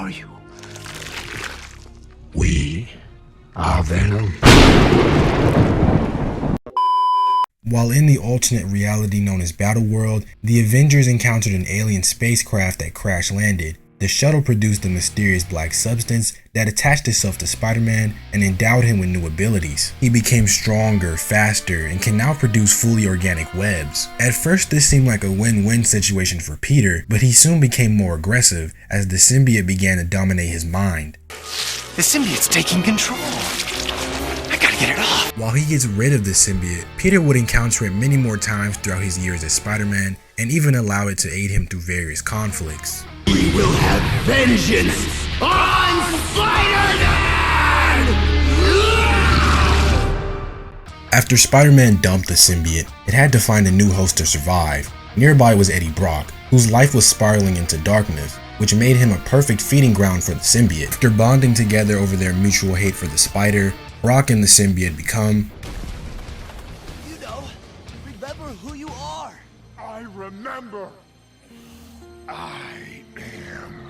are you? We are Venom. While in the alternate reality known as Battleworld, the Avengers encountered an alien spacecraft that crash landed. The shuttle produced a mysterious black substance that attached itself to Spider-Man and endowed him with new abilities. He became stronger, faster, and can now produce fully organic webs. At first this seemed like a win-win situation for Peter, but he soon became more aggressive as the symbiote began to dominate his mind. The symbiote's taking control. I gotta get it off. While he gets rid of the symbiote, Peter would encounter it many more times throughout his years as Spider-Man and even allow it to aid him through various conflicts. We will have vengeance on Spider-Man! After Spider-Man dumped the symbiote, it had to find a new host to survive. Nearby was Eddie Brock, whose life was spiraling into darkness, which made him a perfect feeding ground for the symbiote. After bonding together over their mutual hate for the spider, Brock and the symbiote become... You know, remember who you are. I remember. I am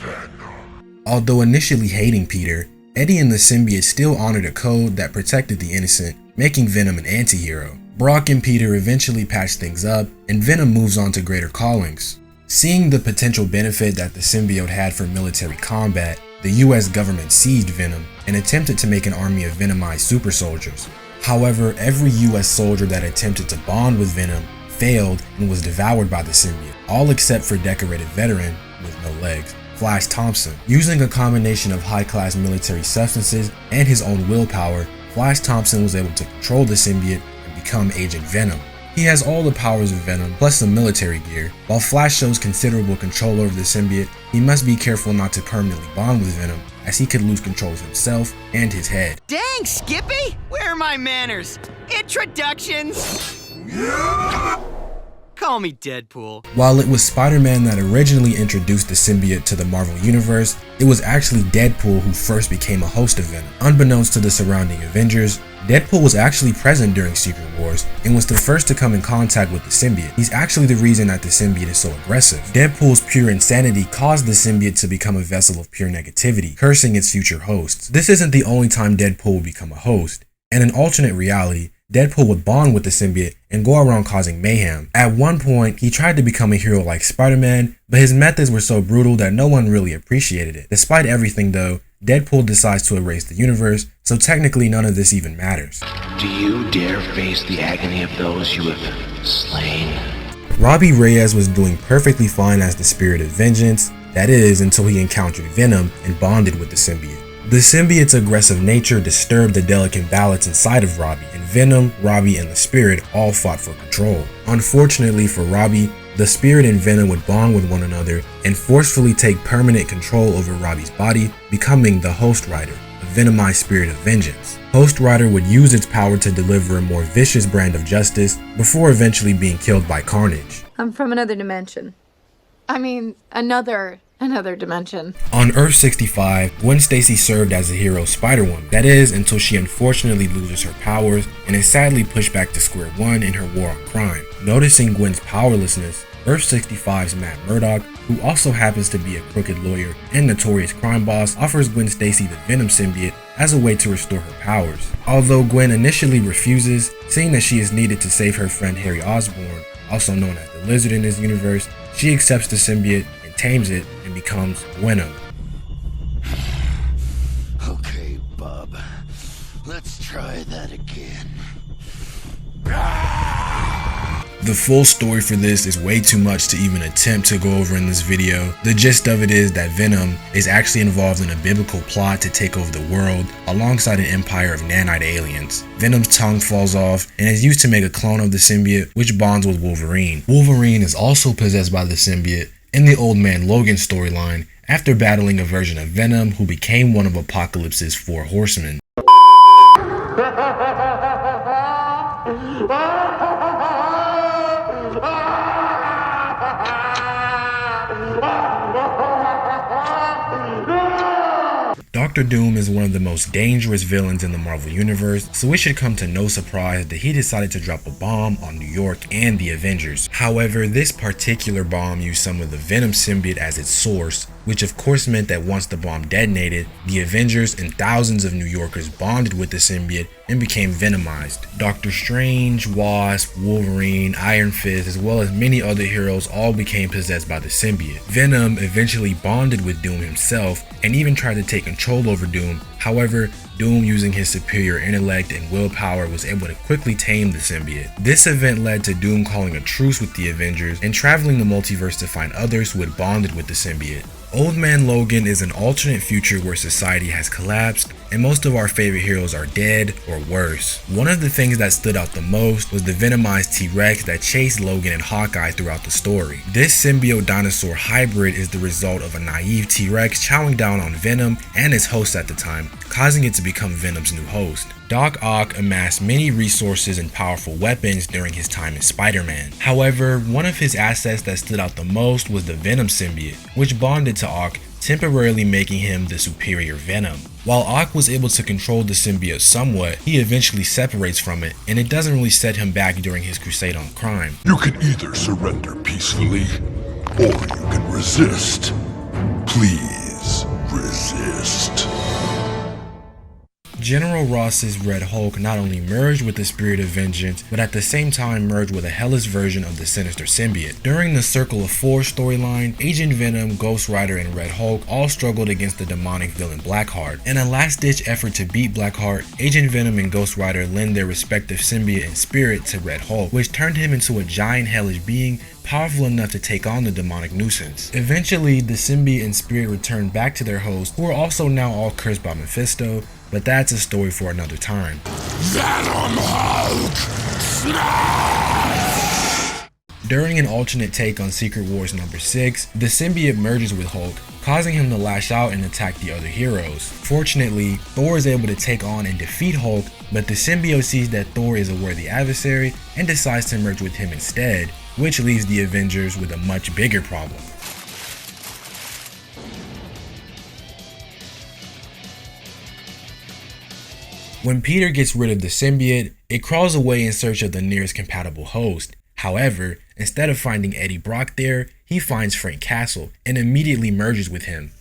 Venom. Although initially hating Peter, Eddie and the symbiote still honored a code that protected the innocent, making Venom an anti-hero. Brock and Peter eventually patch things up, and Venom moves on to greater callings. Seeing the potential benefit that the symbiote had for military combat, the US government seized Venom and attempted to make an army of Venomized super soldiers. However, every US soldier that attempted to bond with Venom failed and was devoured by the symbiote, all except for decorated veteran with no legs, Flash Thompson. Using a combination of high-class military substances and his own willpower, Flash Thompson was able to control the symbiote and become Agent Venom. He has all the powers of Venom, plus some military gear. While Flash shows considerable control over the symbiote, he must be careful not to permanently bond with Venom, as he could lose control of himself and his head. Dang, Skippy! Where are my manners? Introductions! Call me Deadpool. While it was Spider-Man that originally introduced the symbiote to the Marvel Universe, it was actually Deadpool who first became a host of Venom. Unbeknownst to the surrounding Avengers, Deadpool was actually present during Secret Wars and was the first to come in contact with the symbiote. He's actually the reason that the symbiote is so aggressive. Deadpool's pure insanity caused the symbiote to become a vessel of pure negativity, cursing its future hosts. This isn't the only time Deadpool will become a host. In an alternate reality, Deadpool would bond with the symbiote and go around causing mayhem. At one point, he tried to become a hero like Spider-Man, but his methods were so brutal that no one really appreciated it. Despite everything though, Deadpool decides to erase the universe, so technically none of this even matters. Do you dare face the agony of those you have slain? ROBBIE Reyes was doing perfectly fine as the Spirit of Vengeance, that is, until he encountered Venom and bonded with the symbiote. The symbiote's aggressive nature disturbed the delicate balance inside of ROBBIE, and Venom, ROBBIE, and the Spirit all fought for control. Unfortunately for ROBBIE, the Spirit and Venom would bond with one another and forcefully take permanent control over ROBBIE's body, becoming the Host Rider, a venomized spirit of vengeance. Host Rider would use its power to deliver a more vicious brand of justice before eventually being killed by Carnage. I'm from another dimension. I mean, another dimension. On Earth 65, Gwen Stacy served as the hero Spider-Woman, that is, until she unfortunately loses her powers and is sadly pushed back to square one in her war on crime. Noticing Gwen's powerlessness, Earth 65's Matt Murdock, who also happens to be a crooked lawyer and notorious crime boss, offers Gwen Stacy the Venom symbiote as a way to restore her powers. Although Gwen initially refuses, seeing that she is needed to save her friend Harry Osborn, also known as the Lizard in this universe, she accepts the symbiote, tames it, and becomes GWENOM. Okay, bub. Let's try that again. The full story for this is way too much to even attempt to go over in this video. The gist of it is that Venom is actually involved in a biblical plot to take over the world alongside an empire of nanite aliens. Venom's tongue falls off and is used to make a clone of the symbiote, which bonds with Wolverine. Wolverine is also possessed by the symbiote in the Old Man Logan storyline after battling a version of Venom who became one of Apocalypse's 4 horsemen. Doctor Doom is one of the most dangerous villains in the Marvel Universe, so it should come to no surprise that he decided to drop a bomb on New York and the Avengers. However, this particular bomb used some of the Venom symbiote as its source, which of course meant that once the bomb detonated, the Avengers and thousands of New Yorkers bonded with the symbiote and became venomized. Doctor Strange, Wasp, Wolverine, Iron Fist, as well as many other heroes all became possessed by the symbiote. Venom eventually bonded with Doom himself and even tried to take control over Doom. However, Doom, using his superior intellect and willpower, was able to quickly tame the symbiote. This event led to Doom calling a truce with the Avengers and traveling the multiverse to find others who had bonded with the symbiote. Old Man Logan is an alternate future where society has collapsed and most of our favorite heroes are dead or worse. One of the things that stood out the most was the venomized T-Rex that chased Logan and Hawkeye throughout the story. This symbiote dinosaur hybrid is the result of a naive T-Rex chowing down on Venom and its host at the time, causing it to become Venom's new host. Doc Ock amassed many resources and powerful weapons during his time as Spider-Man. However, one of his assets that stood out the most was the Venom symbiote, which bonded to Ock, temporarily making him the superior Venom. While Ock was able to control the symbiote somewhat, he eventually separates from it, and it doesn't really set him back during his crusade on crime. You can either surrender peacefully, or you can resist. Please resist. General Ross's Red Hulk not only merged with the Spirit of Vengeance, but at the same time merged with a hellish version of the Sinister Symbiote. During the Circle of Four storyline, Agent Venom, Ghost Rider, and Red Hulk all struggled against the demonic villain Blackheart. In a last-ditch effort to beat Blackheart, Agent Venom and Ghost Rider lend their respective symbiote and spirit to Red Hulk, which turned him into a giant hellish being powerful enough to take on the demonic nuisance. Eventually, the symbiote and spirit return back to their host, who are also now all cursed by Mephisto, but that's a story for another time. Venom Hulk! Smash! During an alternate take on Secret Wars number 6, the symbiote merges with Hulk, causing him to lash out and attack the other heroes. Fortunately, Thor is able to take on and defeat Hulk, but the symbiote sees that Thor is a worthy adversary and decides to merge with him instead, which leaves the Avengers with a much bigger problem. When Peter gets rid of the symbiote, it crawls away in search of the nearest compatible host. However, instead of finding Eddie Brock there, he finds Frank Castle and immediately merges with him.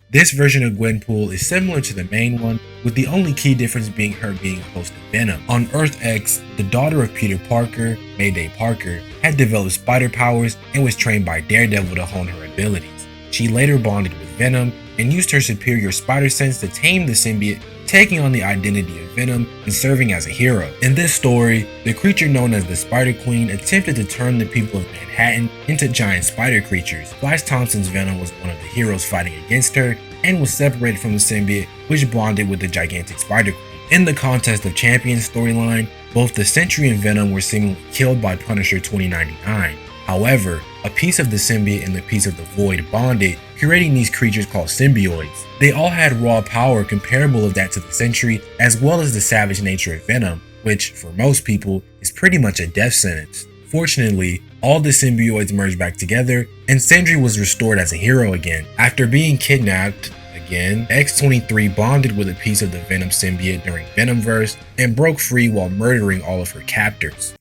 This version of Gwenpool is similar to the main one, with the only key difference being her being a host of Venom. On Earth X, the daughter of Peter Parker, Mayday Parker, had developed spider powers and was trained by Daredevil to hone her abilities. She later bonded with Venom and used her superior spider sense to tame the symbiote, taking on the identity of Venom and serving as a hero. In this story, the creature known as the Spider Queen attempted to turn the people of Manhattan into giant spider creatures. Flash Thompson's Venom was one of the heroes fighting against her and was separated from the symbiote, which bonded with the gigantic Spider Queen. In the Contest of Champions storyline, both the Sentry and Venom were seemingly killed by Punisher 2099. However, a piece of the symbiote and the piece of the void bonded, creating these creatures called symbiotes. They all had raw power comparable of that to the Sentry, as well as the savage nature of Venom, which, for most people, is pretty much a death sentence. Fortunately, all the symbiotes merged back together, and Sentry was restored as a hero again. After being kidnapped, again, X-23 bonded with a piece of the Venom symbiote during Venomverse, and broke free while murdering all of her captors.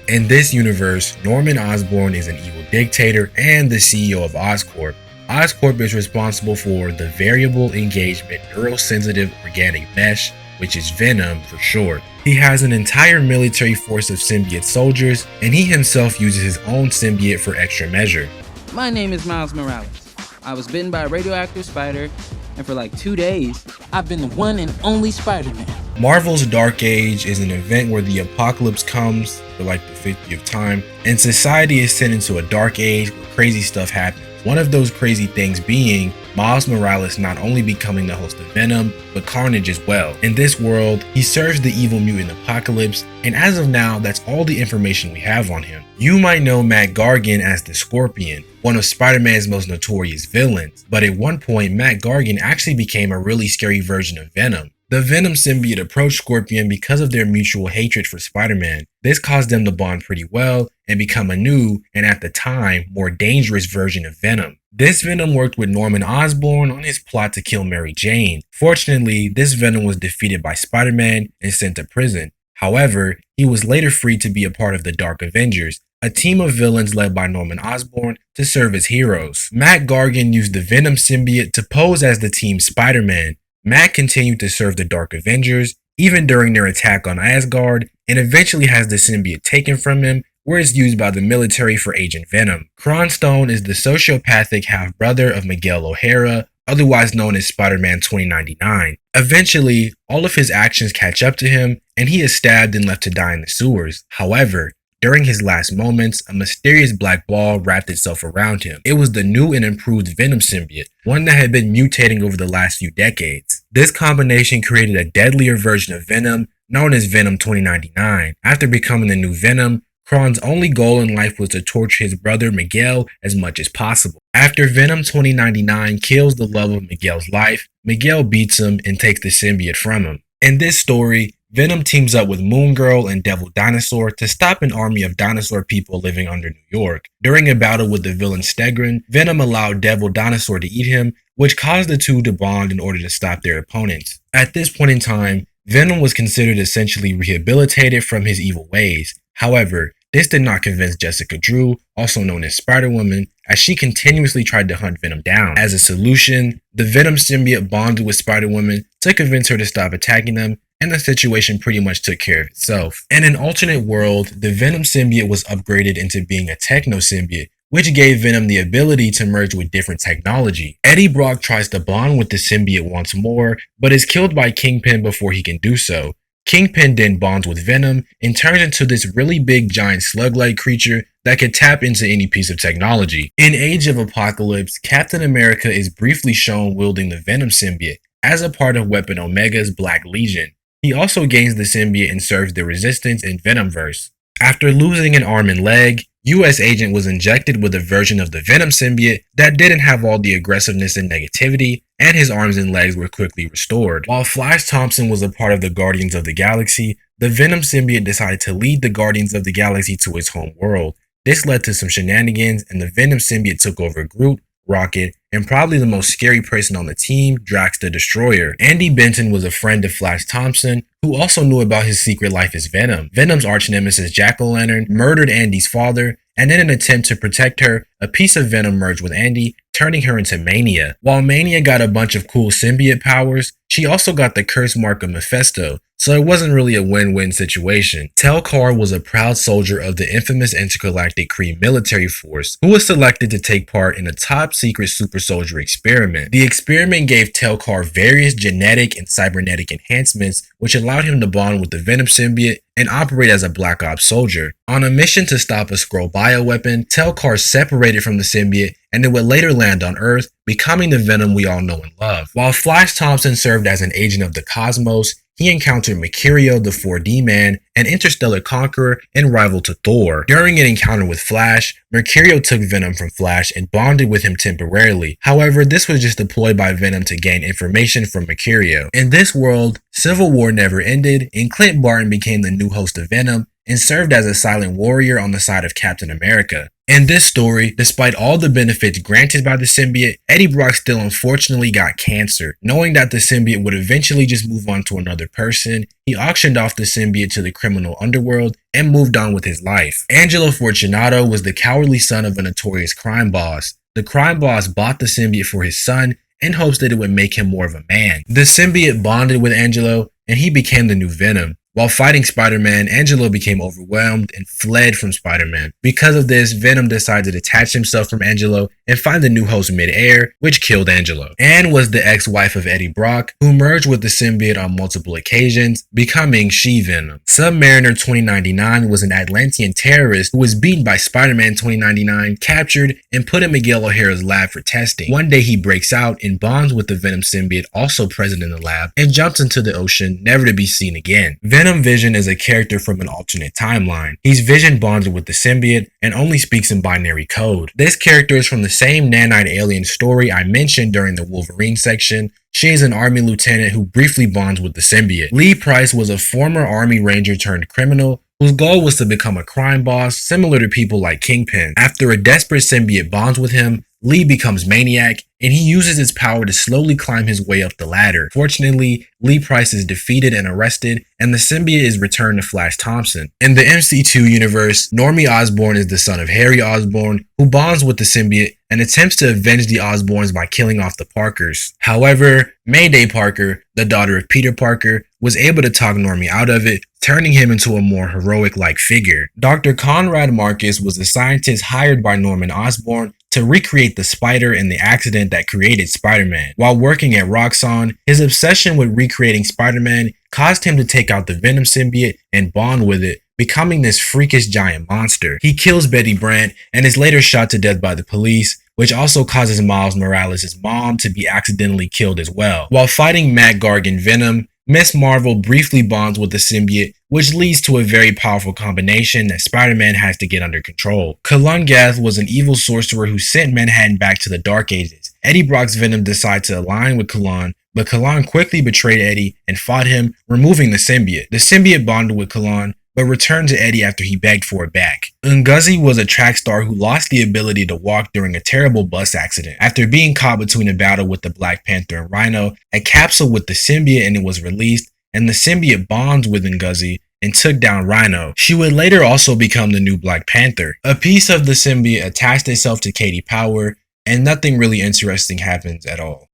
In this universe, Norman Osborn is an evil dictator and the CEO of Oscorp. Oscorp is responsible for the Variable Engagement Neurosensitive Organic Mesh, which is Venom for short. He has an entire military force of symbiote soldiers, and he himself uses his own symbiote for extra measure. My name is Miles Morales. I was bitten by a radioactive spider, and for like 2 days, I've been the one and only Spider-Man. Marvel's Dark Age is an event where the apocalypse comes for like the 50th time, and society is sent into a dark age where crazy stuff happens. One of those crazy things being Miles Morales not only becoming the host of Venom, but Carnage as well. In this world, he serves the evil mutant Apocalypse, and as of now, that's all the information we have on him. You might know Matt Gargan as the Scorpion, one of Spider-Man's most notorious villains, but at one point, Matt Gargan actually became a really scary version of Venom. The Venom symbiote approached Scorpion because of their mutual hatred for Spider-Man. This caused them to bond pretty well and become a new, and at the time, more dangerous version of Venom. This Venom worked with Norman Osborn on his plot to kill Mary Jane. Fortunately, this Venom was defeated by Spider-Man and sent to prison. However, he was later freed to be a part of the Dark Avengers, a team of villains led by Norman Osborn to serve as heroes. Matt Gargan used the Venom symbiote to pose as the team Spider-Man. Matt continued to serve the Dark Avengers, even during their attack on Asgard, and eventually has the symbiote taken from him, where it's used by the military for Agent Venom. KRON Stone is the sociopathic half-brother of Miguel O'Hara, otherwise known as Spider-Man 2099. Eventually, all of his actions catch up to him, and he is stabbed and left to die in the sewers. However, during his last moments, a mysterious black ball wrapped itself around him. It was the new and improved Venom symbiote, one that had been mutating over the last few decades. This combination created a deadlier version of Venom, known as Venom 2099. After becoming the new Venom, KRON's only goal in life was to torture his brother Miguel as much as possible. After Venom 2099 kills the love of Miguel's life, Miguel beats him and takes the symbiote from him. In this story, Venom teams up with Moon Girl and Devil Dinosaur to stop an army of dinosaur people living under New York. During a battle with the villain Stegron, Venom allowed Devil Dinosaur to eat him, which caused the two to bond in order to stop their opponents. At this point in time, Venom was considered essentially rehabilitated from his evil ways. However, this did not convince Jessica Drew, also known as Spider-Woman, as she continuously tried to hunt Venom down. As a solution, the Venom symbiote bonded with Spider-Woman to convince her to stop attacking them, and the situation pretty much took care of itself. In an alternate world, the Venom symbiote was upgraded into being a techno symbiote, which gave Venom the ability to merge with different technology. Eddie Brock tries to bond with the symbiote once more, but is killed by Kingpin before he can do so. Kingpin then bonds with Venom and turns into this really big giant slug-like creature that could tap into any piece of technology. In Age of Apocalypse, Captain America is briefly shown wielding the Venom symbiote as a part of Weapon Omega's Black Legion. He also gains the symbiote and serves the Resistance in Venomverse. After losing an arm and leg, US Agent was injected with a version of the Venom symbiote that didn't have all the aggressiveness and negativity, and his arms and legs were quickly restored. While Flash Thompson was a part of the Guardians of the Galaxy, the Venom symbiote decided to lead the Guardians of the Galaxy to its home world. This led to some shenanigans, and the Venom symbiote took over Groot, Rocket, and probably the most scary person on the team, Drax the Destroyer. Andy Benton was a friend of Flash Thompson, who also knew about his secret life as Venom. Venom's arch-nemesis Jack-O-Lantern murdered Andy's father, and in an attempt to protect her, a piece of Venom merged with Andy, turning her into Mania. While Mania got a bunch of cool symbiote powers, she also got the curse mark of Mephisto, so it wasn't really a win-win situation. Tel-Kar was a proud soldier of the infamous Intergalactic Kree military force, who was selected to take part in a top-secret super soldier experiment. The experiment gave Tel-Kar various genetic and cybernetic enhancements, which allowed him to bond with the Venom symbiote and operate as a Black Ops soldier. On a mission to stop a Skrull bioweapon, Tel-Kar separated from the symbiote and it would later land on Earth, becoming the Venom we all know and love. While Flash Thompson served as an agent of the cosmos, he encountered Mercurio, the 4D Man, an interstellar conqueror and rival to Thor. During an encounter with Flash, Mercurio took Venom from Flash and bonded with him temporarily. However, this was just deployed by Venom to gain information from Mercurio. In this world, Civil War never ended, and Clint Barton became the new host of Venom and served as a silent warrior on the side of Captain America. In this story, despite all the benefits granted by the symbiote, Eddie Brock still unfortunately got cancer. Knowing that the symbiote would eventually just move on to another person, he auctioned off the symbiote to the criminal underworld and moved on with his life. Angelo Fortunato was the cowardly son of a notorious crime boss. The crime boss bought the symbiote for his son in hopes that it would make him more of a man. The symbiote bonded with Angelo and he became the new Venom. While fighting Spider-Man, Angelo became overwhelmed and fled from Spider-Man. Because of this, Venom decided to detach himself from Angelo and find the new host mid-air, which killed Angelo. Anne was the ex-wife of Eddie Brock, who merged with the symbiote on multiple occasions, becoming SHE-VENOM. Submariner 2099 was an Atlantean terrorist who was beaten by Spider-Man 2099, captured, and put in Miguel O'Hara's lab for testing. One day he breaks out and bonds with the Venom symbiote also present in the lab and jumps into the ocean, never to be seen again. Venom Vision is a character from an alternate timeline. He's Vision bonded with the symbiote and only speaks in binary code. This character is from the same nanite alien story I mentioned during the Wolverine section. She is an army lieutenant who briefly bonds with the symbiote. Lee Price was a former army ranger turned criminal whose goal was to become a crime boss similar to people like Kingpin. After a desperate symbiote bonds with him, Lee becomes Maniac, and he uses his power to slowly climb his way up the ladder. Fortunately, Lee Price is defeated and arrested, and the symbiote is returned to Flash Thompson. In the MC2 universe, Normie Osborn is the son of Harry Osborn, who bonds with the symbiote and attempts to avenge the Osborns by killing off the Parkers. However, Mayday Parker, the daughter of Peter Parker, was able to talk Normie out of it, turning him into a more heroic-like figure. Dr. Conrad Marcus was a scientist hired by Norman Osborn to recreate the spider in the accident that created Spider-Man. While working at Roxxon, his obsession with recreating Spider-Man caused him to take out the Venom symbiote and bond with it, becoming this freakish giant monster. He kills Betty Brant and is later shot to death by the police, which also causes Miles Morales' mom to be accidentally killed as well. While fighting Matt Gargan Venom, Miss Marvel briefly bonds with the symbiote, which leads to a very powerful combination that Spider-Man has to get under control. Kalun Gath was an evil sorcerer who sent Manhattan back to the Dark Ages. Eddie Brock's Venom decided to align with Kalun, but Kalun quickly betrayed Eddie and fought him, removing the symbiote. The symbiote bonded with Kalun, but returned to Eddie after he begged for it back. Ngozi was a track star who lost the ability to walk during a terrible bus accident. After being caught between a battle with the Black Panther and Rhino, a capsule with the symbiote and it was released, and the symbiote bonds with Ngozi and took down Rhino. She would later also become the new Black Panther. A piece of the symbiote attached itself to Katie Power, and nothing really interesting happens at all.